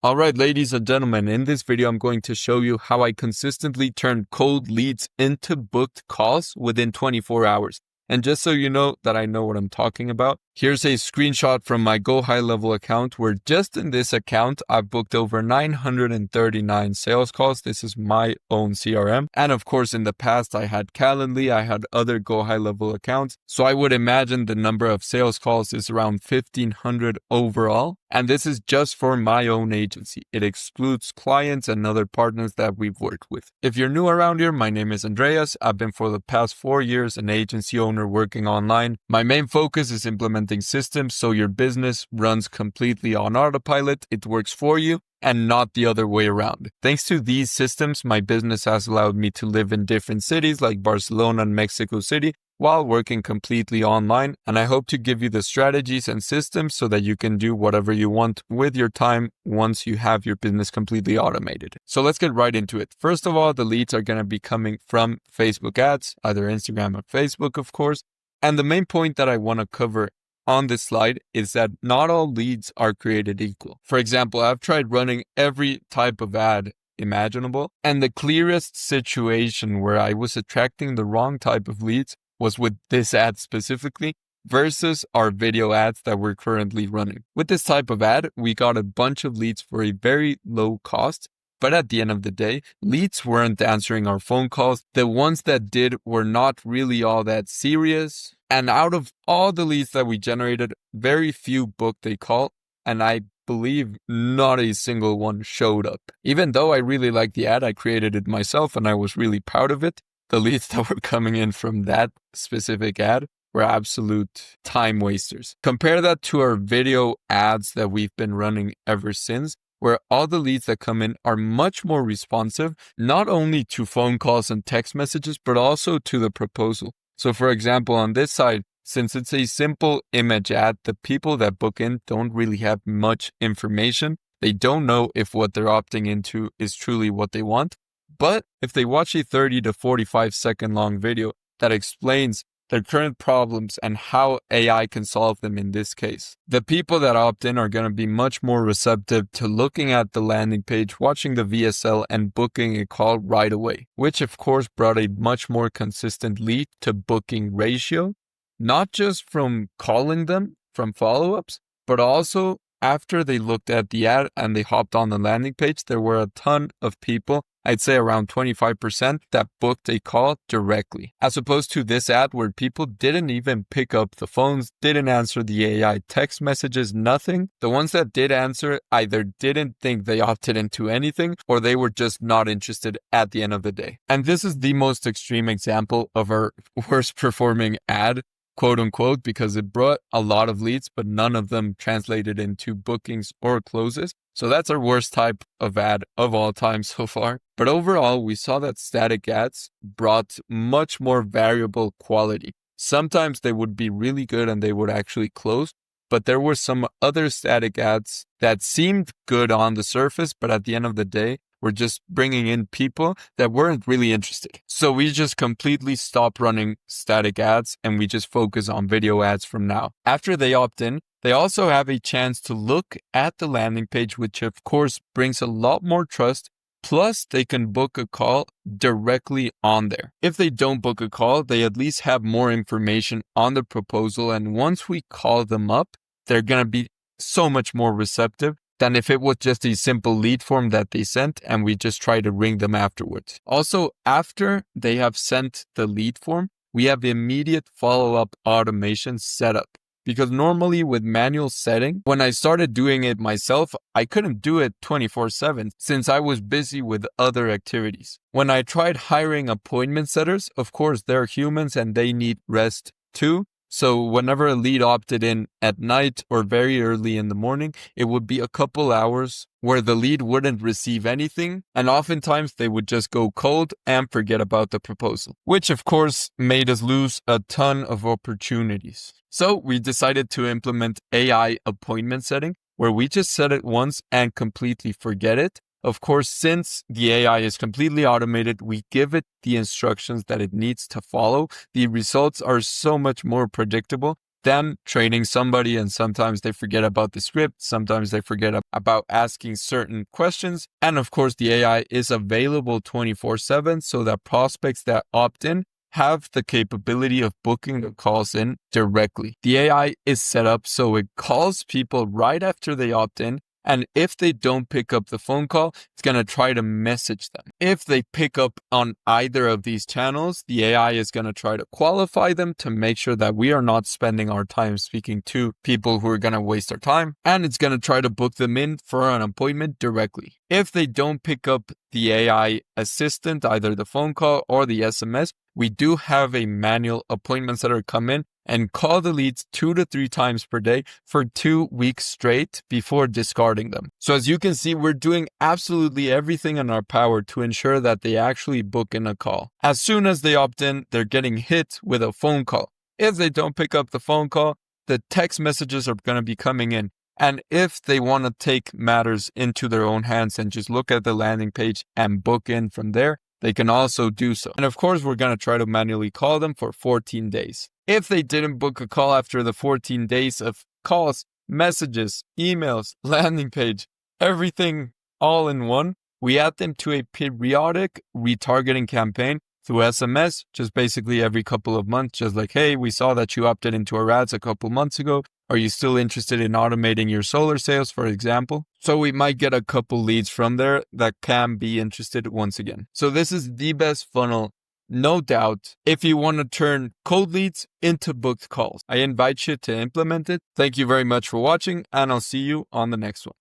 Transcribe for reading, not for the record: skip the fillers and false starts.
All right, ladies and gentlemen, in this video, I'm going to show you how I consistently turn cold leads into booked calls within 24 hours. And just so you know that I know what I'm talking about, here's a screenshot from my Go High Level account where just in this account, I've booked over 939 sales calls. This is my own CRM. And of course, in the past, I had Calendly, I had other Go High Level accounts. So I would imagine the number of sales calls is around 1,500 overall. And this is just for my own agency. It excludes clients and other partners that we've worked with. If you're new around here, my name is Andreas. I've been for the past 4 years an agency owner working online. My main focus is implementing systems so your business runs completely on autopilot. It works for you and not the other way around. Thanks to these systems, my business has allowed me to live in different cities like Barcelona and Mexico City while working completely online. And I hope to give you the strategies and systems so that you can do whatever you want with your time once you have your business completely automated. So let's get right into it. First of all, the leads are going to be coming from Facebook ads, either Instagram or Facebook, of course. And the main point that I want to cover on this slide is that not all leads are created equal. For example, I've tried running every type of ad imaginable, and the clearest situation where I was attracting the wrong type of leads was with this ad specifically versus our video ads that we're currently running. With this type of ad, we got a bunch of leads for a very low cost. But at the end of the day, leads weren't answering our phone calls. The ones that did were not really all that serious. And out of all the leads that we generated, very few booked a call. And I believe not a single one showed up. Even though I really liked the ad, I created it myself and I was really proud of it. The leads that were coming in from that specific ad were absolute time wasters. Compare that to our video ads that we've been running ever since, where all the leads that come in are much more responsive, not only to phone calls and text messages, but also to the proposal. So for example, on this side, since it's a simple image ad, the people that book in don't really have much information. They don't know if what they're opting into is truly what they want. But if they watch a 30 to 45 second long video that explains their current problems and how AI can solve them in this case, the people that opt in are going to be much more receptive to looking at the landing page, watching the VSL and booking a call right away, which of course brought a much more consistent lead to booking ratio, not just from calling them from follow-ups, but also after they looked at the ad and they hopped on the landing page, there were a ton of people, I'd say around 25%, that booked a call directly. As opposed to this ad where people didn't even pick up the phones, didn't answer the AI text messages, nothing. The ones that did answer either didn't think they opted into anything or they were just not interested at the end of the day. And this is the most extreme example of our worst performing ad, quote unquote, because it brought a lot of leads, but none of them translated into bookings or closes. So that's our worst type of ad of all time so far. But overall, we saw that static ads brought much more variable quality. Sometimes they would be really good and they would actually close, but there were some other static ads that seemed good on the surface, but at the end of the day, we're just bringing in people that weren't really interested. So we just completely stop running static ads and we just focus on video ads from now. After they opt in, they also have a chance to look at the landing page, which of course brings a lot more trust. Plus, they can book a call directly on there. If they don't book a call, they at least have more information on the proposal. And once we call them up, they're going to be so much more receptive than if it was just a simple lead form that they sent and we just try to ring them afterwards. Also, after they have sent the lead form, we have immediate follow-up automation set up. Because normally with manual setting, when I started doing it myself, I couldn't do it 24/7 since I was busy with other activities. When I tried hiring appointment setters, of course, they're humans and they need rest too. So whenever a lead opted in at night or very early in the morning, it would be a couple hours where the lead wouldn't receive anything. And oftentimes they would just go cold and forget about the proposal, which of course made us lose a ton of opportunities. So we decided to implement AI appointment setting, where we just set it once and completely forget it. Of course, since the AI is completely automated, we give it the instructions that it needs to follow. The results are so much more predictable then training somebody, and sometimes they forget about the script, sometimes they forget about asking certain questions. And of course, the AI is available 24/7 so that prospects that opt in have the capability of booking the calls in directly. The AI is set up so it calls people right after they opt in. And if they don't pick up the phone call, it's going to try to message them. If they pick up on either of these channels, the AI is going to try to qualify them to make sure that we are not spending our time speaking to people who are going to waste our time. And it's going to try to book them in for an appointment directly. If they don't pick up the AI assistant, either the phone call or the SMS, we do have a manual appointment setter come in and call the leads 2 to 3 times per day for 2 weeks straight before discarding them. So as you can see, we're doing absolutely everything in our power to ensure that they actually book in a call. As soon as they opt in, they're getting hit with a phone call. If they don't pick up the phone call, the text messages are going to be coming in. And if they want to take matters into their own hands and just look at the landing page and book in from there, they can also do so. And of course, we're going to try to manually call them for 14 days. If they didn't book a call after the 14 days of calls, messages, emails, landing page, everything all in one, we add them to a periodic retargeting campaign through SMS, just basically every couple of months, just like, hey, we saw that you opted into our ads a couple months ago. Are you still interested in automating your solar sales, for example? So we might get a couple leads from there that can be interested once again. So this is the best funnel, no doubt, if you want to turn cold leads into booked calls. I invite you to implement it. Thank you very much for watching, and I'll see you on the next one.